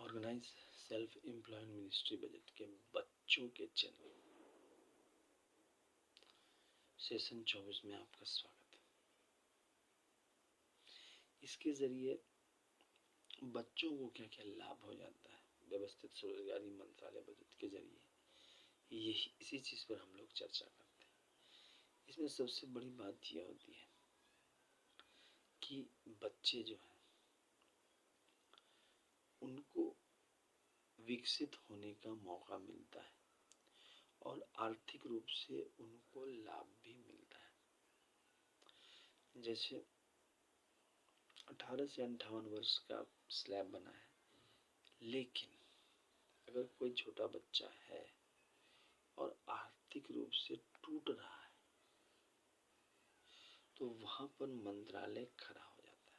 Organise self employed ministry budget के बच्चों के चैनल सेशन 24 में आपका स्वागत है। इसके जरिए बच्चों को क्या क्या लाभ हो जाता है व्यवस्थित स्वरोजगारी मंत्रालय बजट के जरिए, यही इसी चीज पर हम लोग चर्चा करते हैं। इसमें सबसे बड़ी बात यह होती है कि बच्चे जो हैं उनको विकसित होने का मौका मिलता है और आर्थिक रूप से उनको लाभ भी मिलता है। जैसे 18 से 58 वर्ष का स्लैब बना है, लेकिन अगर कोई छोटा बच्चा है और आर्थिक रूप से टूट रहा है तो वहां पर मंत्रालय खड़ा हो जाता है।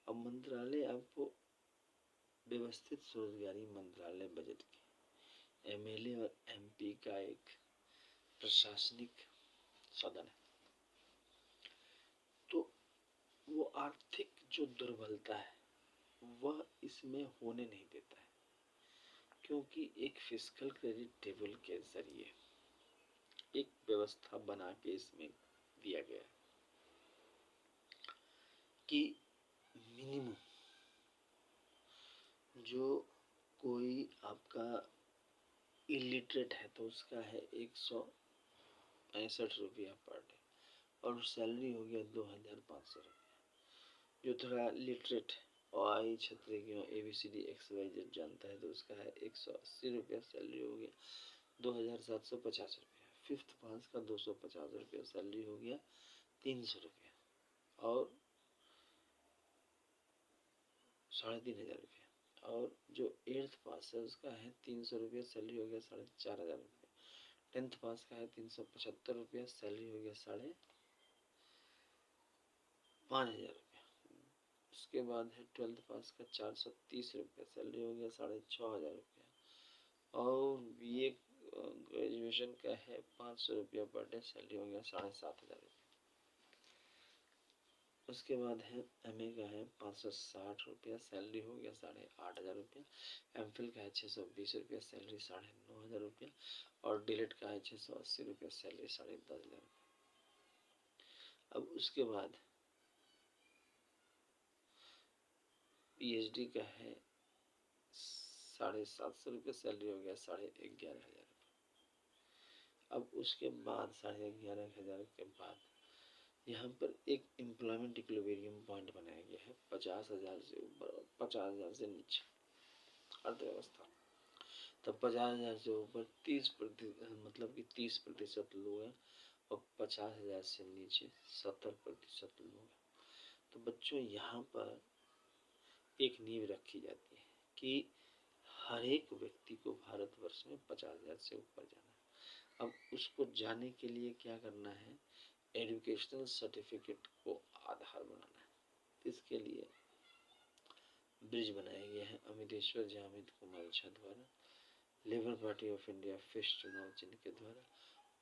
अब मंत्रालय आपको व्यवस्थित स्वरोजगारी मंत्रालय बजट के एमएलए और एमपी का एक प्रशासनिक सदन है। तो वो आर्थिक जो दुर्बलता है वह इसमें होने नहीं देता है, क्योंकि एक फिस्कल क्रेडिट टेबल के जरिए एक व्यवस्था बना के इसमें दिया गया है कि मिनिमम जो कोई आपका इलिटरेट है तो उसका है 165 रुपया पर डे और सैलरी हो गया 2500 रुपया। जो थोड़ा लिटरेट और आई छत्री की ABCD XYZ जानता है तो उसका है 180 रुपया सैलरी हो गया 2750 रुपया। फिफ्थ पास का 250 रुपया सैलरी हो गया 300 रुपया और 3500 रुपया। और जो 8th पास है उसका है 300 रुपया सैलरी हो गया 4500 रुपया। 10th पास का है 375 रुपया सैलरी हो गया 5500 रुपया। उसके बाद है 12th पास का 430 रुपया सैलरी हो गया 6500 रुपया। और BA ग्रेजुएशन का है 500 रुपया पर डे सैलरी हो गया 7500 रुपया। उसके बाद है MA का है 560 रुपया सैलरी हो गया 8500 रुपया। MPhil का है 620 रुपया सैलरी 9500 रुपया। और DLED का है 680 रुपया सैलरी 10500 रुपया। अब उसके बाद PhD का है 750 रुपया सैलरी हो गया 11500 रुपया। अब उसके बाद 11500 के बाद यहाँ पर एक एम्प्लॉयमेंट इक्विलिब्रियम पॉइंट बनाया गया है 50,000 से ऊपर और 50,000 से नीचे अर्थव्यवस्था। तब 50,000 से ऊपर 30% मतलब कि 30% लोग हैं और 50,000 से नीचे 70% लोग हैं। तो बच्चों यहाँ पर एक नींव रखी जाती है कि हर एक व्यक्ति को भारतवर्ष में 50,000 से ऊपर जाना है। अब उसको जाने के लिए क्या करना है, एजुकेशनल सर्टिफिकेट को आधार बनाना है। इसके लिए ब्रिज बनाया गया है अमितेश्वर जामिद कुमार झा द्वारा, labour party of India fish चुनाव चिन्ह के द्वारा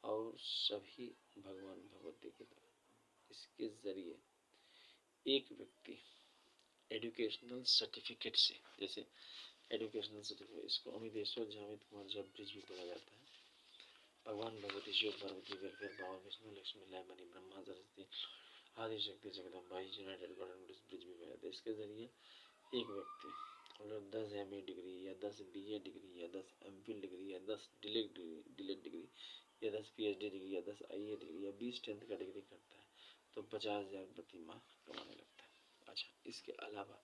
और सभी भगवान भगवती के द्वारा। इसके जरिए एक व्यक्ति एजुकेशनल सर्टिफिकेट से, जैसे एजुकेशनल सर्टिफिकेट, इसको अमितेश्वर जामिद कुमार झा ब्रिज भी बोला जाता है। भगवान भगवती शिव पार्वती वेलफेयर पावर विष्णु लक्ष्मी लयमणि ब्रह्मा सरस्वती आदि शक्ति जगदम्बा यूनाइटेड गॉड ब्रिज भी बोला जाता है। इसके जरिए एक व्यक्ति अगर 10 MA डिग्री या 10 BA डिग्री या 10 MPhil डिग्री या 10 DLED डिग्री या 10 PhD डिग्री या 10 IA डिग्री या 20 10th का डिग्री करता है तो 50,000 प्रति माह कमाने लगता है। अच्छा, इसके अलावा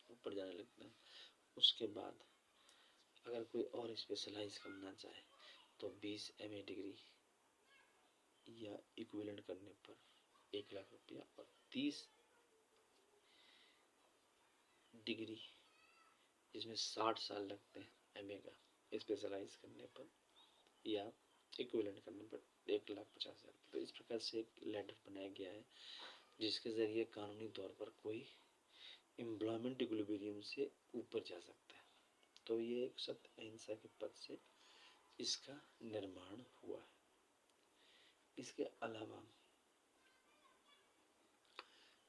ऊपर जाने लगता है। उसके बाद अगर कोई और स्पेशलाइज करना चाहे तो 20 MA डिग्री या इक्विवेलेंट करने पर 1 लाख रुपया और 30 डिग्री जिसमें 60 साल लगते हैं MA का स्पेशलाइज करने पर या इक्विवेलेंट करने पर 1,50,000। तो इस प्रकार से एक लैडर बनाया गया है जिसके जरिए कानूनी तौर पर कोई एम्प्लॉयमेंट इक्विलिब्रियम से ऊपर जा सकता है। तो ये एक सत्य अहिंसा के पद से इसका निर्माण हुआ है। इसके अलावा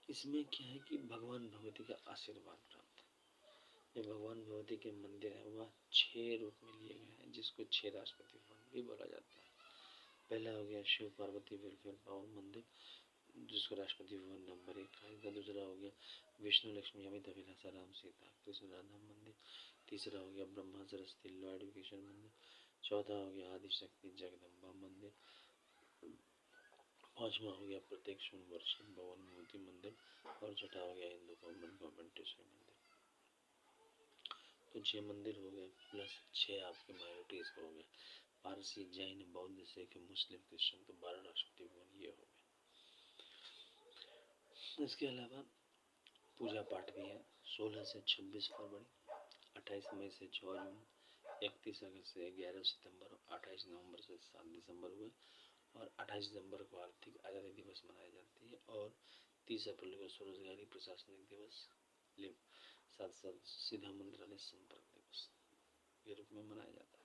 इसमें क्या है कि भगवान भगवती का आशीर्वाद प्राप्त है। ये भगवान भगवती के मंदिर है वह 6 रूप में लिए गए हैं, जिसको 6 राष्ट्रपति भवन भी बोला जाता है। पहला हो गया शिव पार्वती वेलफेयर पावर मंदिर, जिसको राष्ट्रपति भवन नंबर 1 कहा जाता है। दूसरा हो गया विष्णु लक्ष्मी अमित अभिलाषा राम सीता कृष्ण राधा मंदिर। तीसरा हो गया ब्रह्मा सरस्वती लॉ एडुकेशन मंदिर। चौथा हो गया आदिशक्ति जगदम्बा मंदिर। पांचवा हो गया प्रत्येक सोमवार भवन मूर्ति मंदिर। और छठा हो गया हिंदू गवर्नमेंट मंदिर। तो 6 मंदिर हो गए, प्लस 6 आपके माइनॉरिटीज हो गए, पारसी जैन बौद्ध सिख मुस्लिम क्रिश्चियन, तो 12 राष्ट्रपति भवन ये हो गए। इसके अलावा पूजा पाठ भी है 16 से 26 फरवरी, 28 मई से 6 जून, 31 अगस्त से 11 सितंबर, 28 नवंबर से 7 दिसंबर हुए। और 28 दिसंबर को आर्थिक आज़ादी दिवस मनाई जाती है। और 30 अप्रैल को स्वरोजगारी प्रशासनिक दिवस, साथ साथ सीधा मंत्रालय संपर्क दिवस के रूप में मनाया जाता है।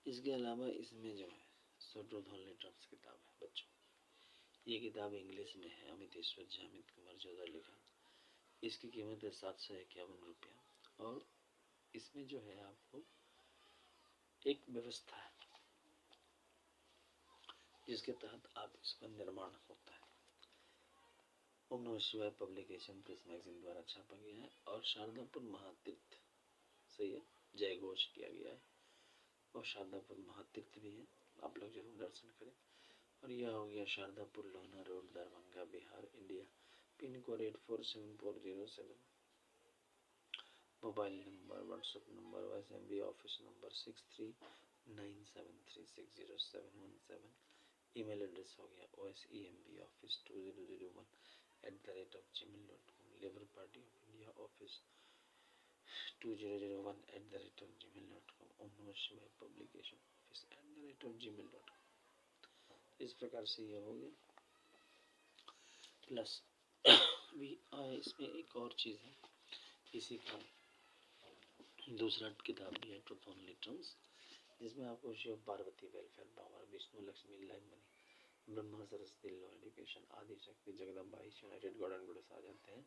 इसके अलावा इसमें जो है ट्रूथ ओनली ट्रम्प्स किताब है बच्चों, ये किताब इंग्लिश में है, अमितेश्वर जी अमित कुमार जोधा लिखा। इसकी कीमत है 751 रुपया। और इसमें जो है आपको एक व्यवस्था है जिसके तहत आप इसका निर्माण होता है। ओम नमः शिवाय पब्लिकेशन प्रेस मैगजीन द्वारा छापा गया है और शारदापुर महातीर्थ से ये जय घोष किया गया है। और शारदापुर महातीर्थ भी है, आप लोग जरूर दर्शन करें। और यह हो गया Shardapur Lohna road Darbhanga Bihar India, pin code 847407। Mobile number WhatsApp number OSMB office number 6397360717। Email address हो गया OSEMBoffice2001@gmail.com। Labour party of India office 2001@gmail.com। ओम नमः शिवाय पब्लिकेशन ऑफिस @gmail.com। इस प्रकार से यह हो गया। प्लस भी इसमें एक और चीज़ है, इसी का दूसरा किताब भी है ट्रूथ ओनली ट्रम्प्स, जिसमें आपको Shiv Parvati welfare power, Vishnu Lakshmi live money, Brahma Saraswati law education, Adishakti Jagdamba united god and goddess आ जाते हैं।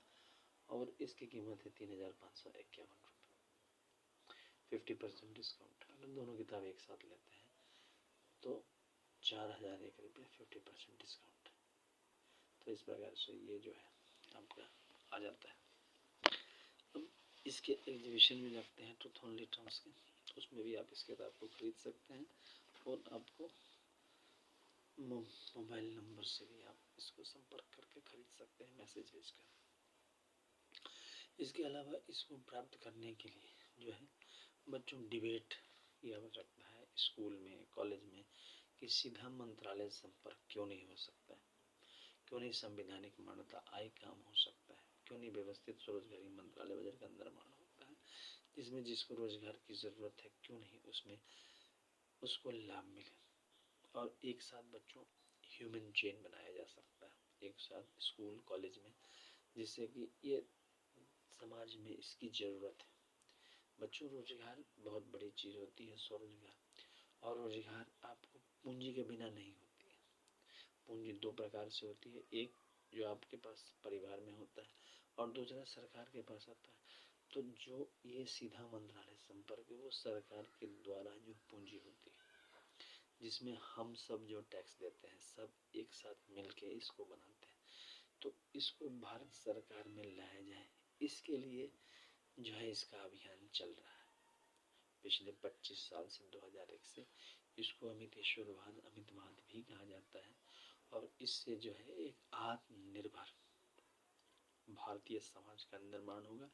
और इसकी कीमत है 3551 रुपये, 50% डिस्काउंट। अगर दोनों किताब एक साथ लेते हैं तो 4001 रुपये, 50% डिस्काउंट। तो इस प्रकार से ये जो है आपका आ जाता है। अब इसके एग्जीबिशन भी लगते हैं ट्रूथ ओनली ट्रम्प्स के, उसमें भी आप इस किताब को खरीद सकते हैं। और आपको मोबाइल नंबर से भी आप इसको संपर्क करके खरीद सकते हैं, मैसेज भेजकर। इसके अलावा इसको प्राप्त करने के लिए जो है बच्चों डिबेट की आवश्यकता है स्कूल में कॉलेज में, कि सीधा मंत्रालय संपर्क क्यों नहीं हो सकता है, क्यों नहीं संवैधानिक मान्यता आय काम हो सकता है, क्यों नहीं व्यवस्थित स्वरोजगारी मंत्रालय बजट का निर्माण होता है, जिसमें जिसको रोजगार की जरूरत है क्यों नहीं उसमें उसको लाभ मिले। और एक साथ बच्चों ह्यूमन चेन बनाया जा सकता है एक साथ स्कूल कॉलेज में, जिससे कि ये समाज में इसकी ज़रूरत है। बच्चों रोजगार बहुत बड़ी चीज़ होती है, स्वरोजगार। और रोजगार आपको पूंजी के बिना नहीं होती है। पूंजी 2 प्रकार से होती है, एक जो आपके पास परिवार में होता है और दूसरा सरकार के पास आता है। तो जो ये सीधा मंत्रालय संपर्क है वो सरकार के द्वारा जो पूंजी होती है, जिसमें हम सब जो टैक्स देते हैं सब एक साथ मिलके इसको बनाते हैं। तो इसको भारत सरकार में लाया जाए, इसके लिए जो है इसका अभियान चल रहा है पिछले 25 साल से। 2001 से इसको अमितेश्वरवाद अमितवाद भी कहा जाता है। और इससे जो है एक आत्मनिर्भर भारतीय समाज का निर्माण होगा,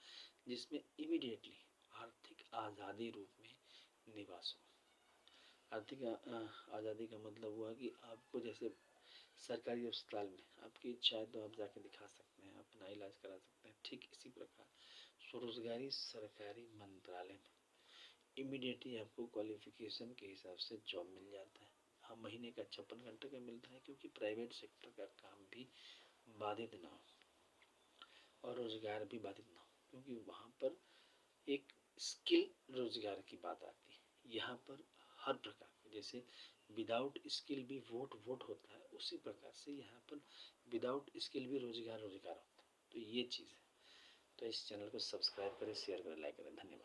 जिसमें इमीडिएटली आर्थिक आज़ादी रूप में निवास हो। आर्थिक आज़ादी का मतलब हुआ कि आपको जैसे सरकारी अस्पताल में आपकी इच्छा है तो आप जाके दिखा सकते हैं, अपना इलाज करा सकते हैं, ठीक इसी प्रकार स्वरोजगारी सरकारी मंत्रालय में इमीडिएटली आपको क्वालिफिकेशन के हिसाब से जॉब मिल जाता है। हाँ, महीने का 56 घंटे का मिलता है, क्योंकि प्राइवेट सेक्टर का काम भी बाधित ना हो और रोजगार भी बाधित ना हो, क्योंकि वहाँ पर एक स्किल रोजगार की बात आती है। यहाँ पर हर प्रकार जैसे विदाउट स्किल भी वोट होता है, उसी प्रकार से यहाँ पर विदाउट स्किल भी रोजगार होता है। तो ये चीज़ है। तो इस चैनल को सब्सक्राइब करें, शेयर करें, लाइक करें। धन्यवाद।